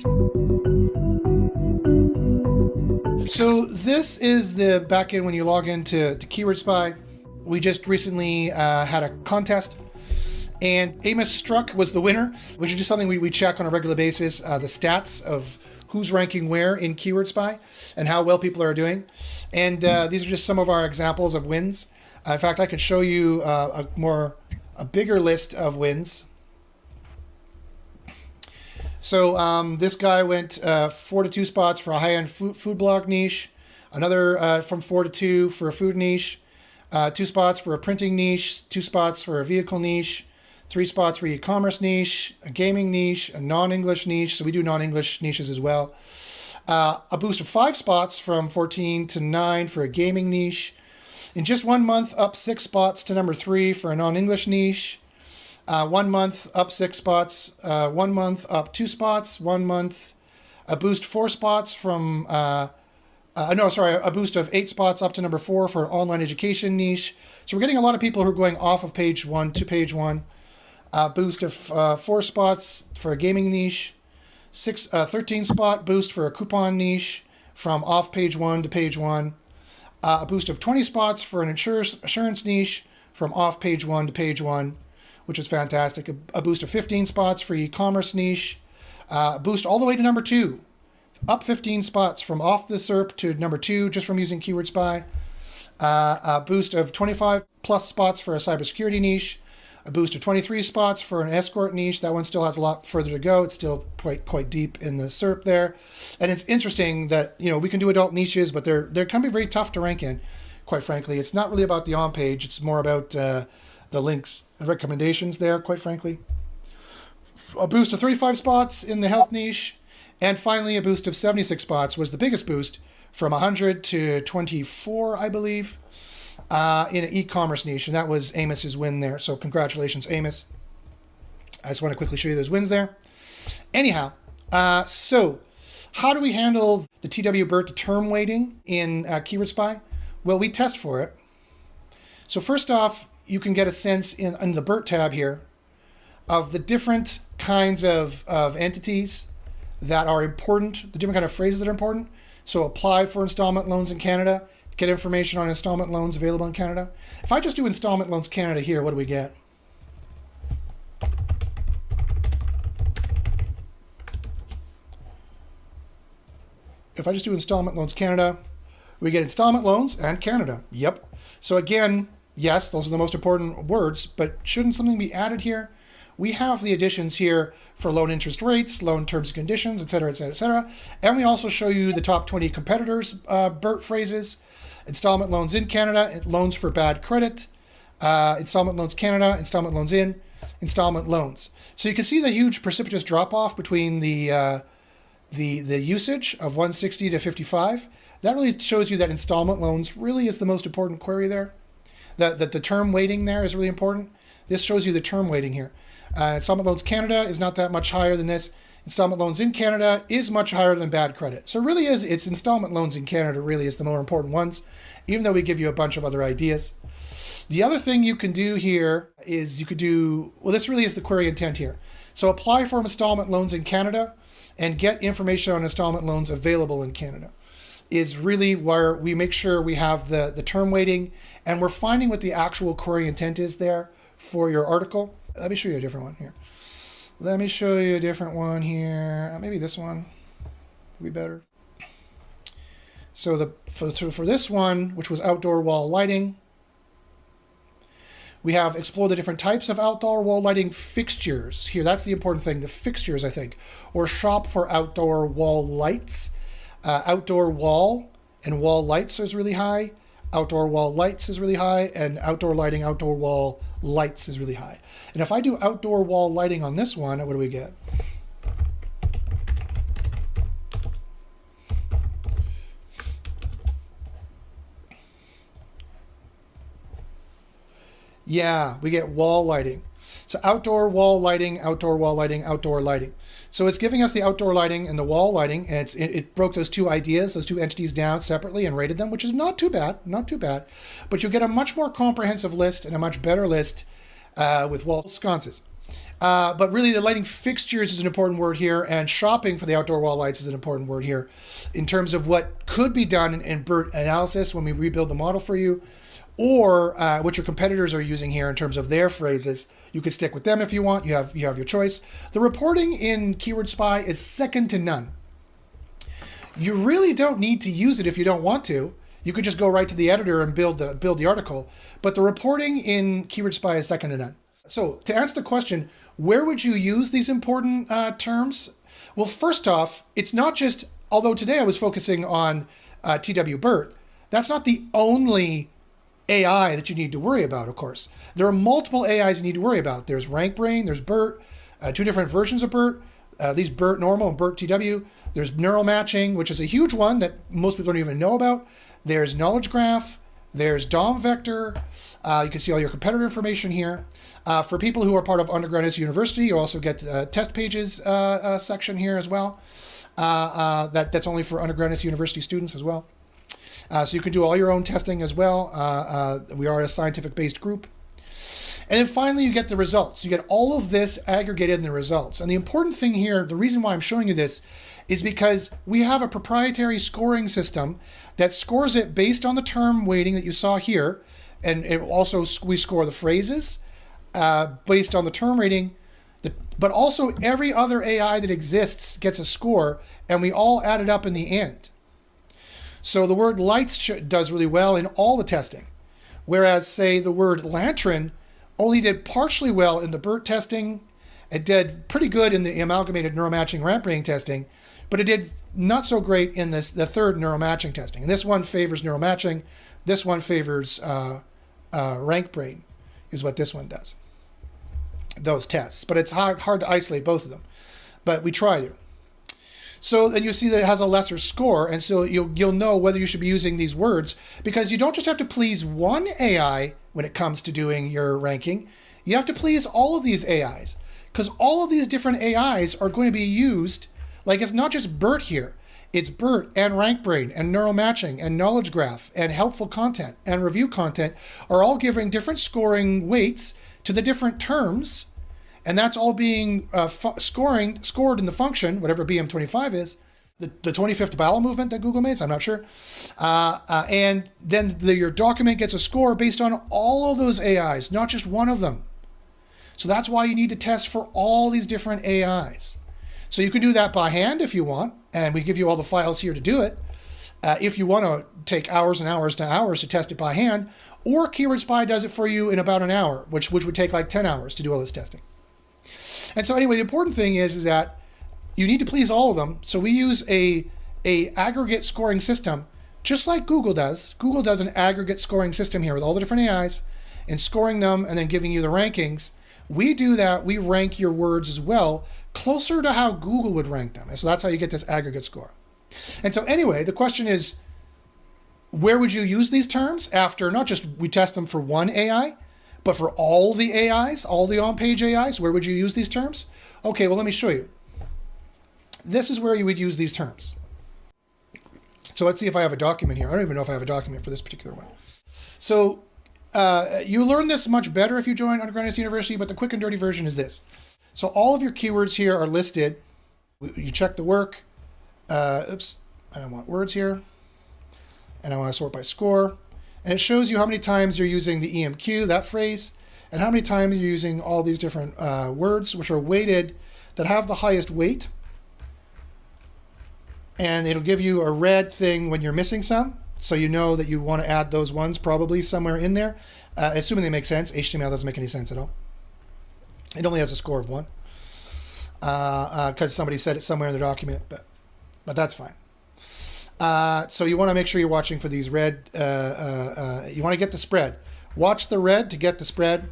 So this is the backend when you log into Keyword Spy. We just recently had a contest, and Amos Struck was the winner, which is just something we check on a regular basis, the stats of who's ranking where in Keyword Spy and how well people are doing. And these are just some of our examples of wins. In fact, I can show you a bigger list of wins. So this guy went 4 to 2 spots for a high-end food blog niche, another from 4 to 2 for a food niche, 2 spots for a printing niche, 2 spots for a vehicle niche, 3 spots for e-commerce niche, a gaming niche, a non-English niche. So we do non-English niches as well. A boost of 5 spots from 14 to 9 for a gaming niche. In just 1 month, up 6 spots to number 3 for a non-English niche. 1 month, up 6 spots. 1 month, up 2 spots. 1 month, a boost 4 spots from, a boost of 8 spots up to number 4 for online education niche. So we're getting a lot of people who are going off of page 1 to page 1. Boost of 4 spots for a gaming niche. 13 spot boost for a coupon niche from off page 1 to page 1. A boost of 20 spots for an assurance niche from off page 1 to page 1, which is fantastic. A boost of 15 spots for e-commerce niche. A boost all the way to number 2. Up 15 spots from off the SERP to number 2 just from using Keyword Spy. A boost of 25 plus spots for a cybersecurity niche. A boost of 23 spots for an escort niche. That one still has a lot further to go. It's still quite deep in the SERP there. And it's interesting that, we can do adult niches, but they're can be very tough to rank in, quite frankly. It's not really about the on-page. It's more about the links and recommendations there, quite frankly. A boost of 35 spots in the health niche. And finally, a boost of 76 spots was the biggest boost from 100 to 24, I believe. In an e-commerce niche, and that was Amos's win there. So congratulations, Amos. I just want to quickly show you those wins there. Anyhow, so how do we handle the TW-BERT to term weighting in Keyword Spy? Well, we test for it. So first off, you can get a sense in the BERT tab here of the different kinds of entities that are important, the different kind of phrases that are important. So apply for installment loans in Canada. Get information on installment loans available in Canada. If I just do installment loans Canada here, what do we get? If I just do installment loans Canada, we get installment loans and Canada. Yep. So again, yes, those are the most important words, but shouldn't something be added here? We have the additions here for loan interest rates, loan terms and conditions, et cetera, et cetera, et cetera. And we also show you the top 20 competitors' BERT phrases. Installment loans in Canada, loans for bad credit, installment loans Canada, installment loans in, installment loans. So you can see the huge precipitous drop-off between the usage of 160 to 55. That really shows you that installment loans really is the most important query there. That the term weighting there is really important. This shows you the term weighting here. Installment loans Canada is not that much higher than this. Installment loans in Canada is much higher than bad credit. So it really is, it's installment loans in Canada really is the more important ones, even though we give you a bunch of other ideas. The other thing you can do here is you could do, well, this really is the query intent here. So apply for installment loans in Canada and get information on installment loans available in Canada is really where we make sure we have the term weighting, and we're finding what the actual query intent is there for your article. Let me show you a different one here. Let me show you a different one here. Maybe this one would be better. So for this one, which was outdoor wall lighting, we have explored the different types of outdoor wall lighting fixtures. Here, that's the important thing, the fixtures, I think. Or shop for outdoor wall lights. Outdoor wall and wall lights is really high. Outdoor wall lights is really high. And outdoor lighting, outdoor wall lights is really high. And if I do outdoor wall lighting on this one, what do we get? Yeah, we get wall lighting. So outdoor wall lighting, outdoor wall lighting, outdoor lighting. So it's giving us the outdoor lighting and the wall lighting, and it broke those two ideas, those two entities down separately and rated them, which is not too bad, not too bad. But you'll get a much more comprehensive list and a much better list with wall sconces. But really, the lighting fixtures is an important word here, and shopping for the outdoor wall lights is an important word here in terms of what could be done in BERT analysis when we rebuild the model for you, or what your competitors are using here in terms of their phrases. You could stick with them if you want. You have your choice. The reporting in Keyword Spy is second to none. You really don't need to use it if you don't want to. You could just go right to the editor and build the article. But the reporting in Keyword Spy is second to none. So to answer the question, where would you use these important terms? Well, first off, it's not just, although today I was focusing on TW BERT, that's not the only AI that you need to worry about, of course. There are multiple AIs you need to worry about. There's RankBrain, there's BERT, two different versions of BERT, these BERT Normal and BERT TW. There's neural matching, which is a huge one that most people don't even know about. There's knowledge graph, there's DOM vector. You can see all your competitor information here. For people who are part of Underground SEO University, you also get test pages section here as well. That's only for Underground SEO University students as well. So you can do all your own testing as well. We are a scientific-based group. And then finally, you get the results. You get all of this aggregated in the results. And the important thing here, the reason why I'm showing you this, is because we have a proprietary scoring system that scores it based on the term weighting that you saw here. And it also, we score the phrases based on the term rating. But also every other AI that exists gets a score, and we all add it up in the end. So the word lights does really well in all the testing, whereas, say, the word lantern only did partially well in the BERT testing. It did pretty good in the amalgamated neural matching RankBrain testing, but it did not so great in the third neural matching testing. And this one favors neural matching. This one favors RankBrain, is what this one does, those tests. But it's hard to isolate both of them. But we try to. So then you see that it has a lesser score, and so you'll know whether you should be using these words, because you don't just have to please one AI when it comes to doing your ranking. You have to please all of these AIs, because all of these different AIs are going to be used. Like, it's not just BERT here. It's BERT and RankBrain and neural matching and knowledge graph and helpful content and review content are all giving different scoring weights to the different terms. And that's all being scored in the function, whatever BM25 is, the 25th bowel movement that Google makes, I'm not sure. And then your document gets a score based on all of those AIs, not just one of them. So that's why you need to test for all these different AIs. So you can do that by hand if you want, and we give you all the files here to do it. If you want to take hours and hours to hours to test it by hand, or Keyword Spy does it for you in about an hour, which would take like 10 hours to do all this testing. And so anyway, the important thing is that you need to please all of them. So we use a aggregate scoring system, just like Google does. Google does an aggregate scoring system here with all the different AIs and scoring them and then giving you the rankings. We do that. We rank your words as well, closer to how Google would rank them. And so that's how you get this aggregate score. And so anyway, the question is, where would you use these terms after not just we test them for one AI, but for all the AIs, all the on-page AIs? Where would you use these terms? Okay, well, let me show you. This is where you would use these terms. So let's see if I have a document here. I don't even know if I have a document for this particular one. So you learn this much better if you join Underground SEO University, but the quick and dirty version is this. So all of your keywords here are listed. You check the work. Oops, I don't want words here. And I want to sort by score. And it shows you how many times you're using the EMQ, that phrase, and how many times you're using all these different words, which are weighted, that have the highest weight. And it'll give you a red thing when you're missing some, so you know that you want to add those ones probably somewhere in there, assuming they make sense. HTML doesn't make any sense at all. It only has a score of 1, because somebody said it somewhere in the document, but that's fine. So you want to make sure you're watching for these red, you want to get the spread. Watch the red to get the spread,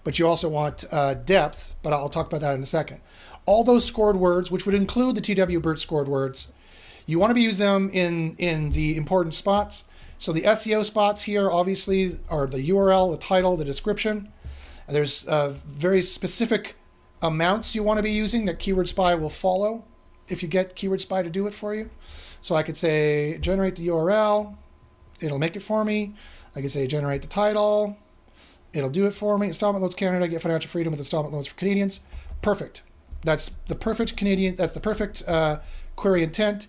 but you also want depth, but I'll talk about that in a second. All those scored words, which would include the TW BERT scored words, you want to be using them in the important spots. So the SEO spots here obviously are the URL, the title, the description. And there's very specific amounts you want to be using that Keyword Spy will follow if you get Keyword Spy to do it for you. So I could say generate the URL, it'll make it for me. I could say generate the title, It'll do it for me. Installment Loans Canada, get financial freedom with installment loans for Canadians. Perfect. That's the perfect query intent.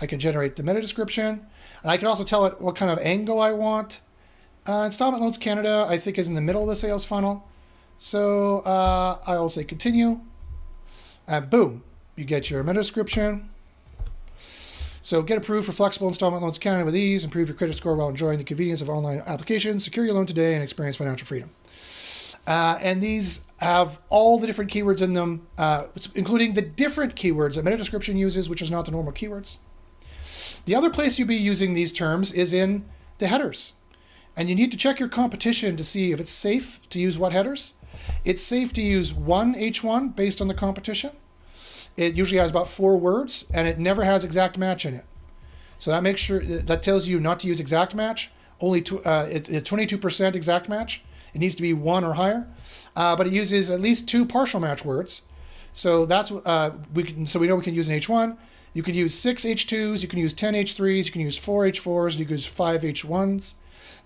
I can generate the meta description. And I can also tell it what kind of angle I want. Installment Loans Canada, I think, is in the middle of the sales funnel. So I will say continue. And boom, you get your meta description. So get approved for flexible installment loans Canada with ease. Improve your credit score while enjoying the convenience of online applications. Secure your loan today and experience financial freedom. And these have all the different keywords in them, including the different keywords that meta description uses, which is not the normal keywords. The other place you'll be using these terms is in the headers. And you need to check your competition to see if it's safe to use what headers. It's safe to use one H1 based on the competition. It usually has about 4 words, and it never has exact match in it. So that makes sure that tells you not to use exact match. Only 22% exact match. It needs to be 1 or higher, but it uses at least 2 partial match words. So that's we know we can use an H1. You can use 6 H2s. You can use 10 H3s. You can use 4 H4s. You can use 5 H1s.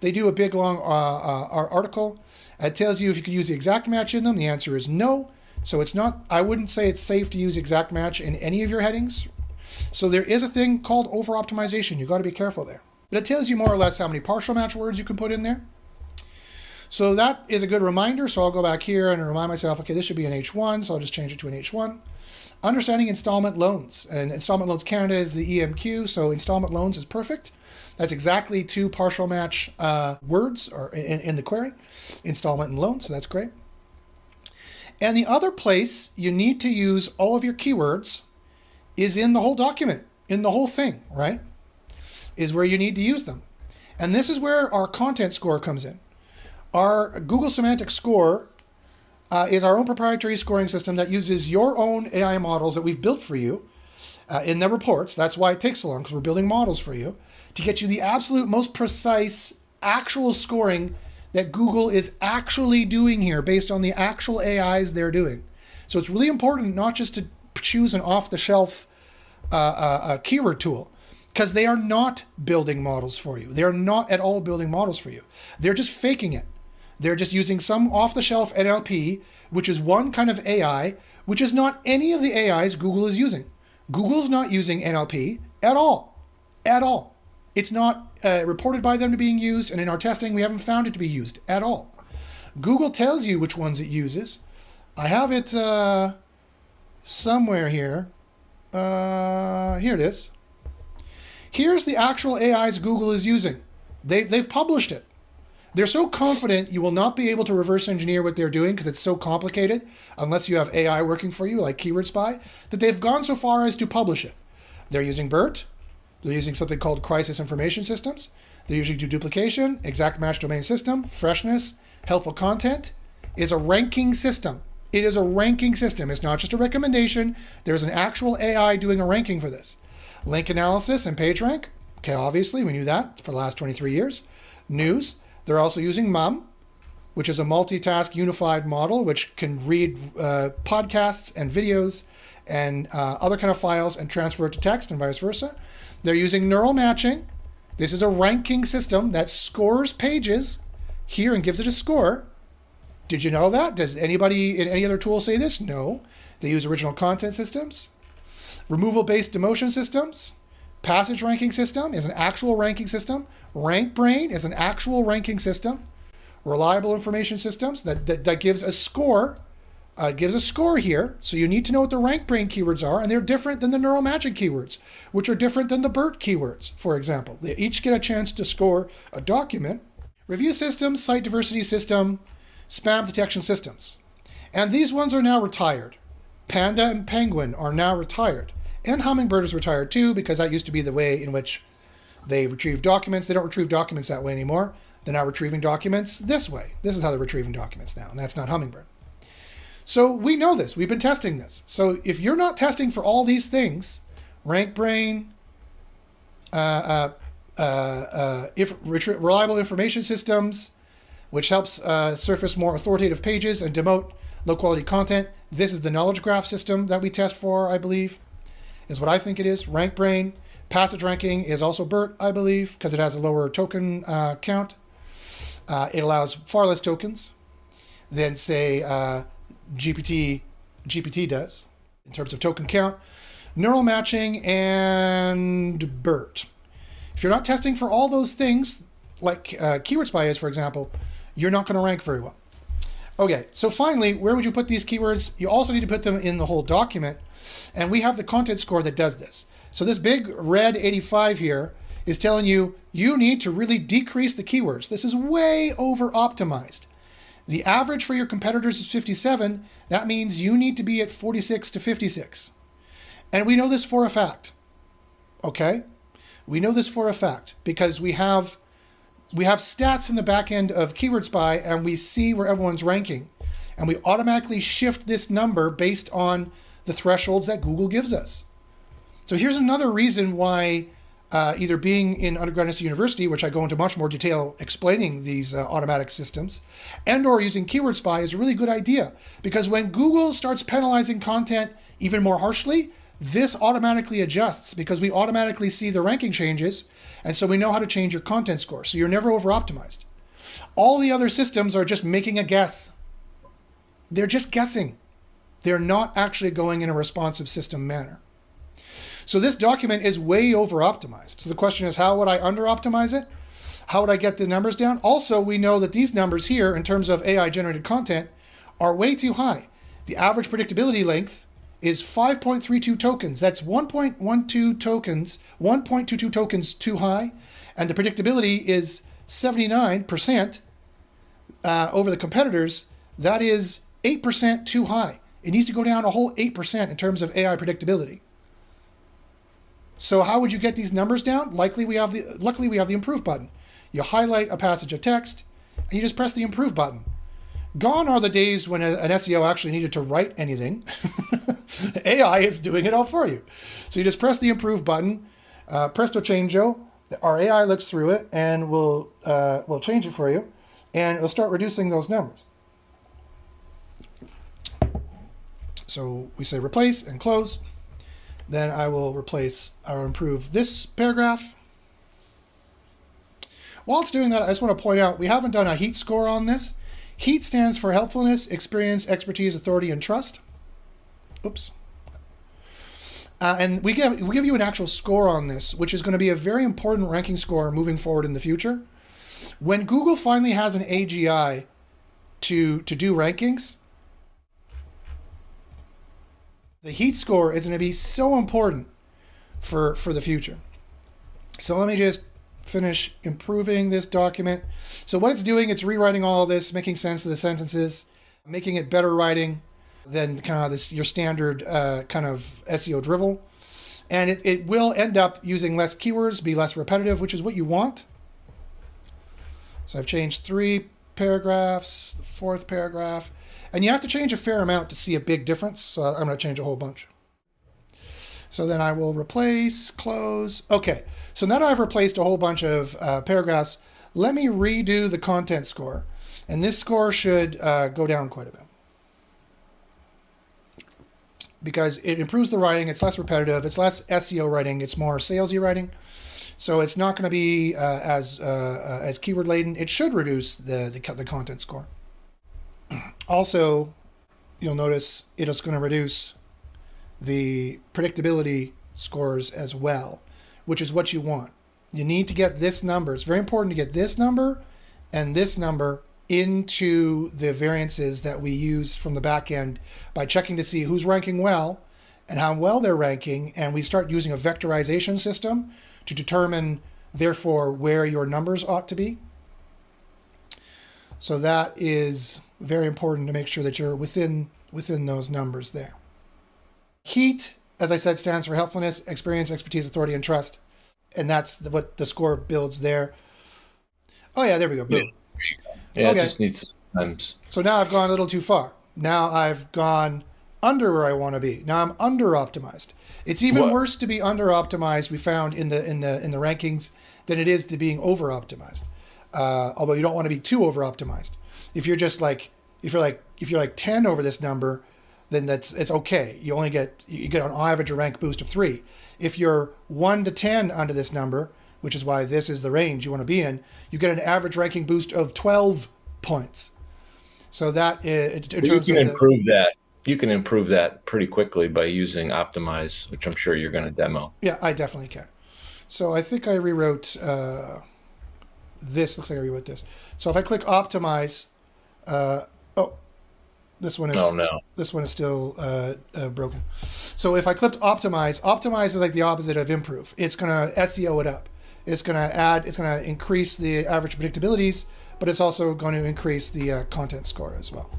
They do a big long article. It tells you if you can use the exact match in them. The answer is no. So it's not, I wouldn't say it's safe to use exact match in any of your headings. So there is a thing called over optimization. You've got to be careful there. But it tells you more or less how many partial match words you can put in there. So that is a good reminder. So I'll go back here and remind myself, okay, this should be an H1. So I'll just change it to an H1. Understanding installment loans. And Installment Loans Canada is the EMQ. So installment loans is perfect. That's exactly 2 partial match words or in the query. Installment and loan. So that's great. And the other place you need to use all of your keywords is in the whole document, in the whole thing, right? Is where you need to use them. And this is where our content score comes in. Our Google Semantic Score is our own proprietary scoring system that uses your own AI models that we've built for you in the reports. That's why it takes so long, because we're building models for you to get you the absolute most precise actual scoring that Google is actually doing here based on the actual AIs they're doing. So it's really important not just to choose an off-the-shelf keyword tool, because they are not building models for you. They are not at all building models for you. They're just faking it. They're just using some off-the-shelf NLP, which is one kind of AI, which is not any of the AIs Google is using. Google's not using NLP at all. At all. It's not reported by them to being used, and in our testing, we haven't found it to be used at all. Google tells you which ones it uses. I have it somewhere here. Here it is. Here's the actual AIs Google is using. They've published it. They're so confident you will not be able to reverse engineer what they're doing because it's so complicated unless you have AI working for you like Keyword Spy, that they've gone so far as to publish it. They're using BERT. They're using something called crisis information systems. They usually do duplication, exact match domain system, freshness, helpful content. Is a ranking system. It is a ranking system. It's not just a recommendation. There's an actual AI doing a ranking for this. Link analysis and page rank. Okay, obviously, we knew that for the last 23 years. News. They're also using MUM, which is a multitask unified model, which can read podcasts and videos and other kind of files and transfer it to text and vice versa. They're using neural matching. This is a ranking system that scores pages here and gives it a score. Did you know that? Does anybody in any other tool say this? No. They use original content systems. Removal-based demotion systems. Passage ranking system is an actual ranking system. RankBrain is an actual ranking system. Reliable information systems that gives a score. Gives a score here. So you need to know what the RankBrain keywords are, and they're different than the neural magic keywords, which are different than the BERT keywords, for example. They each get a chance to score a document. Review systems, site diversity system, spam detection systems. And these ones are now retired. Panda and Penguin are now retired. And Hummingbird is retired too, because that used to be the way in which they retrieve documents. They don't retrieve documents that way anymore. They're now retrieving documents this way. This is how they're retrieving documents now, and that's not Hummingbird. So we know this. We've been testing this. So if you're not testing for all these things, RankBrain, reliable information systems, which helps surface more authoritative pages and demote low-quality content. This is the knowledge graph system that we test for, I believe, is what I think it is. RankBrain. Passage ranking is also BERT, I believe, because it has a lower token count. It allows far less tokens. than say GPT does in terms of token count, neural matching, and BERT. If you're not testing for all those things, like Keyword Spy is, for example, you're not going to rank very well. Okay, so finally, where would you put these keywords? You also need to put them in the whole document, and we have the content score that does this. So this big red 85 here is telling you, you need to really decrease the keywords. This is way over optimized. The average for your competitors is 57. That means you need to be at 46 to 56. And we know this for a fact, okay? We know this for a fact because we have stats in the back end of Keyword Spy, and we see where everyone's ranking. And we automatically shift this number based on the thresholds that Google gives us. So here's another reason why either being in undergraduate university, which I go into much more detail explaining these automatic systems, and or using Keyword Spy is a really good idea. Because when Google starts penalizing content even more harshly, this automatically adjusts because we automatically see the ranking changes, and so we know how to change your content score. So you're never over-optimized. All the other systems are just making a guess. They're just guessing. They're not actually going in a responsive system manner. So this document is way over-optimized. So the question is, how would I under-optimize it? How would I get the numbers down? Also, we know that these numbers here, in terms of AI-generated content, are way too high. The average predictability length is 5.32 tokens. That's 1.12 tokens, 1.22 tokens too high, and the predictability is 79% over the competitors. That is 8% too high. It needs to go down a whole 8% in terms of AI predictability. So how would you get these numbers down? Luckily, we have the improve button. You highlight a passage of text, and you just press the improve button. Gone are the days when an SEO actually needed to write anything. AI is doing it all for you. So you just press the improve button, presto changeo. Our AI looks through it and will change it for you, and it'll start reducing those numbers. So we say replace and close. Then I will replace or improve this paragraph. While it's doing that, I just want to point out we haven't done a heat score on this. HEAT stands for helpfulness, experience, expertise, authority, and trust. Oops. And we give you an actual score on this, which is going to be a very important ranking score moving forward in the future. When Google finally has an AGI to do rankings, the HEAT score is going to be so important for the future. So let me just finish improving this document. So what it's doing, it's rewriting all of this, making sense of the sentences, making it better writing than kind of this your standard kind of SEO drivel. And it will end up using less keywords, be less repetitive, which is what you want. So I've changed 3 paragraphs, the 4th paragraph, and you have to change a fair amount to see a big difference. So I'm going to change a whole bunch. So then I will replace, close. Okay, so now that I've replaced a whole bunch of paragraphs, let me redo the content score. And this score should go down quite a bit. Because it improves the writing, it's less repetitive, it's less SEO writing, it's more salesy writing. So it's not going to be as keyword laden. It should reduce the content score. Also, you'll notice it is going to reduce the predictability scores as well, which is what you want. You need to get this number. It's very important to get this number and this number into the variances that we use from the back end by checking to see who's ranking well and how well they're ranking. And we start using a vectorization system to determine, therefore, where your numbers ought to be. So that is very important to make sure that you're within those numbers there. HEAT, as I said, stands for helpfulness, experience, expertise, authority, and trust. And that's what the score builds there. Oh yeah, there we go. Boom. Yeah, Okay. it just needs sometimes. So now I've gone a little too far. Now I've gone under where I want to be. Now I'm under optimized. It's even worse to be under optimized, we found in the rankings, than it is to being over optimized. Although you don't want to be too over optimized. If you're just like if you're like 10 over this number, then it's okay. You get on average a rank boost of 3. If you're 1 to 10 under this number, which is why this is the range you want to be in, you get an average ranking boost of 12 points. So that in You terms can of improve that. You can improve that pretty quickly by using Optimize, which I'm sure you're going to demo. yeah, I definitely can. So I think I rewrote this. Looks like I rewrote this. So if I click optimize, oh, this one Oh is no. this one is still broken. So if I clicked optimize, optimize is like the opposite of improve. It's gonna SEO it up. It's gonna increase the average predictabilities, but it's also going to increase the content score as well.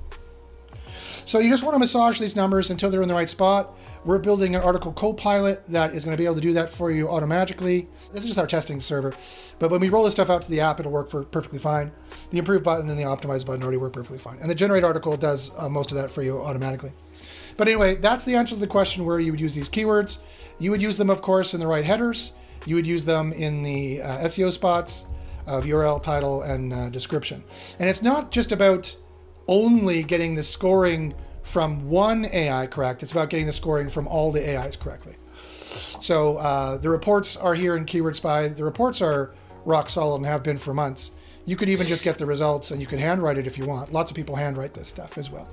So you just want to massage these numbers until they're in the right spot. We're building an article co-pilot that is going to be able to do that for you automatically. This is just our testing server. But when we roll this stuff out to the app, it'll work perfectly fine. The improve button and the optimize button already work perfectly fine. And the generate article does most of that for you automatically. But anyway, that's the answer to the question where you would use these keywords. You would use them, of course, in the right headers. You would use them in the SEO spots of URL, title, and description. And it's not just about only getting the scoring from one AI correct. It's about getting the scoring from all the AIs correctly. So the reports are here in Keyword Spy. The reports are rock solid and have been for months. You could even just get the results and you could handwrite it if you want. Lots of people handwrite this stuff as well.